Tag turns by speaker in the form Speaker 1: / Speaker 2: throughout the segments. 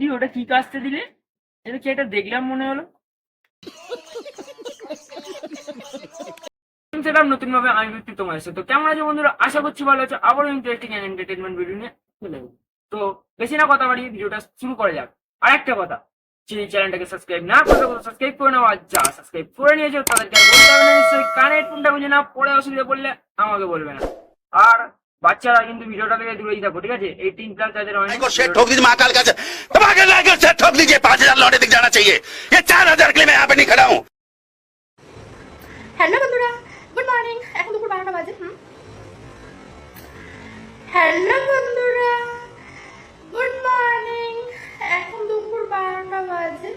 Speaker 1: বৌদি ওটা কি কাজতে দিলে? এটা কি এটা দেখলাম মনে হলো। সেটাম নতুন ভাবে আমি ভিত্তি তোমার সাথে। তো কেমন আছো বন্ধুরা? আশা করছি ভালো আছো। আবারও ইন্টারেস্টিং এন্ড এন্টারটেইনমেন্ট ভিডিও নিয়ে চলে এলাম। তো বেশি না কথা বাড়িয়ে ভিডিওটা শুরু করা যাক। আর একটা কথা, যে চ্যানেলটাকে সাবস্ক্রাইব না করে থাকো সাবস্ক্রাইব করে নাও। আর যা সাবস্ক্রাইব করে নিয়েছো তাদেরকে আর বলতে হবে না নিশ্চয়ই। কানে হেডফোনটা বুঝে না, পরে অসুবিধা পড়লে আমাকে বলবে না। আর বাচ্চারা কিন্তু ভিডিওটা থেকে দূরেই থাকো, ঠিক আছে? 18+ যাদের হয়নি
Speaker 2: ठोक दीजिए महाकाल का ठोक दीजिए 5,000 लौटे दिख जाना चाहिए। ये 4,000 के लिए मैं यहाँ पे नहीं खड़ा हूँ।
Speaker 3: হ্যালো বন্ধুরা, গুড মর্নিং। এখন দুপুর 12টা বাজে। হ্যালো বন্ধুরা, গুড মর্নিং। এখন দুপুর 12টা বাজে।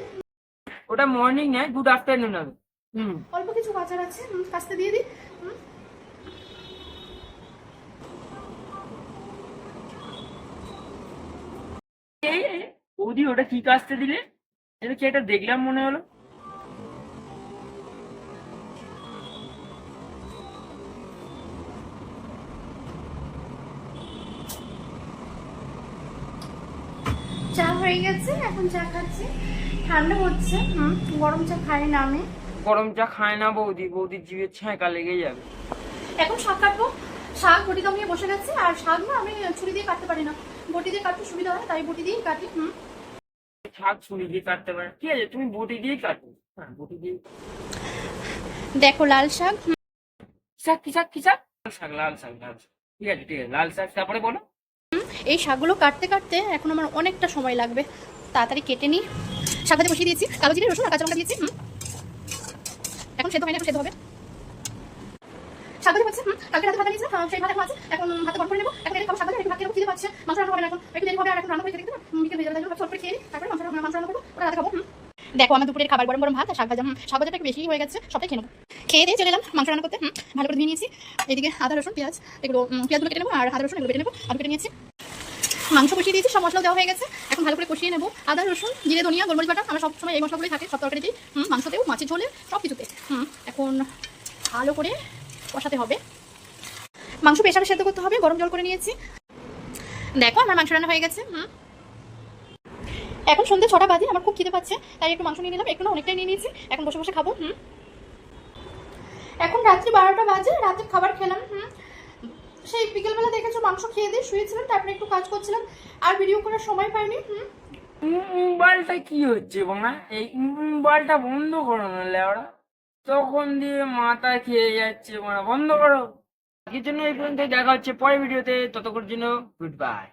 Speaker 1: ওটা মর্নিং নয়, গুড আফটারনুন হবে।
Speaker 3: অল্প কিছু বাজার আছে, কাস্তে দিয়ে দিই।
Speaker 1: বৌদি ওটা কি কাজতে দিলে? এটা কি এটা দেখলাম মনে হলো।
Speaker 3: চা হয়ে গেছে, এখন চা খাচ্ছি। ঠান্ডা হচ্ছে, গরম চা খাই না আমি।
Speaker 1: গরম চা খায় না বৌদি, বৌদির জিভে ছ্যাঁকা লেগে যাবে।
Speaker 3: এখন শাক কাটবো। শাক বটি কামিয়ে বসে গেছে। আর শাক না আমি ছুরি দিয়ে কাটতে পারি না, বটি দিয়ে কাটতে সুবিধা হয়, তাই বটি দিয়েই কাটি।
Speaker 1: শাক ছুরি দিয়ে কাটতে পারে, ঠিক আছে, তুমি বটি দিয়ে কাটো। হ্যাঁ, বটি দিয়ে।
Speaker 3: দেখো লাল শাক।
Speaker 1: শাক কি শাক কি শাক? লাল শাক, লাল শাক, লাল শাক। ঠিক আছে ঠিক আছে, লাল শাক। তারপরে বলো।
Speaker 3: এই শাকগুলো কাটতে কাটতে এখন আমার অনেকটা সময় লাগবে। তাড়াতাড়ি কেটে নিই। শাক ভাজি বসিয়ে দিয়েছি, কালো জিরে রসুন আর কাঁচা লঙ্কা দিয়েছি। এখন সেদ্ধ হয়নি, এখন সেদ্ধ হবে। শাক ভাজি হচ্ছে, কালকে রাতে ভাত নিয়েছিলাম, সেই ভাত এখন আছে। এখন ভাতে গরম করে নেবো। এখন এনে খাবো শাক ভাজি, একটু ভাত খেয়ে খিদে পাচ্ছে। মাংস রান্না হবে না, এখন একটু দেরি হবে। আর এখন রান্না করে খেতে দিতে বিকেল হয়ে যাবে, তাই জন্য সব করে খেয়ে তারপরে মাংস রান্না করবো, ওটা রাতে খাবো। দেখো আমার দুপুরের খাবার গরম গরম ভাত আর শাক ভাজা। শাক ভাজাটা একটু বেশি হয়ে গেছে, সবটাই খেয়ে নেবো। খেয়ে দিয়ে চলে এলাম মাংস রান্না করতে। ভালো করে ধুয়ে নিয়েছি। এদিকে আদা রসুন পেঁয়াজ, এগুলো পেঁয়াজগুলো কেটে নেবো আর আদা রসুন এগুলো কেটে নেবো। আলু কেটে নিয়েছি, মাংস কষিয়ে দিয়েছি, সব মশলা দেওয়া হয়ে গেছে। এখন ভালো করে কষিয়ে নেবো। আদা রসুন জিরে ধনিয়া গোলমরিচ বাটা, আমার সবসময় এই মশলাগুলোই থাকে সব তরকারিতেই, মাংসতেও, মাছের ঝোলে, সব কিছুতে। এখন ভালো করে কষাতে হবে। মাংস প্রেসারে সেদ্ধ করতে হবে, গরম জল করে নিয়েছি। দেখো আমার মাংস রান্না হয়ে গেছে। এখন সন্ধ্যে 6টা বাজে, আমার খুব খিদে পাচ্ছে, তাই একটু মাংস নিয়ে নিলাম। একটু না, অনেকটাই নিয়ে নিয়েছি। এখন বসে বসে খাবো। এখন রাত্রি 12টা বাজে, রাতে খাবার খেলাম। সেই বিকেলবেলা দেখেছো মাংস খেয়ে দিয়ে শুয়েছিলাম, তারপরে একটু কাজ করছিলাম, আর ভিডিও করার সময় পাইনি।
Speaker 1: মোবাইলটা কি হচ্ছে বাংলা? এই মোবাইলটা বন্ধ করো না লেওড়া, তখন দিয়ে মাথা খেয়ে যাচ্ছে। বন্ধ করো। কিছু জন্য এই পর্যন্ত দেখা হচ্ছে পরের ভিডিওতে, ততক্ষণের জন্য গুড বাই।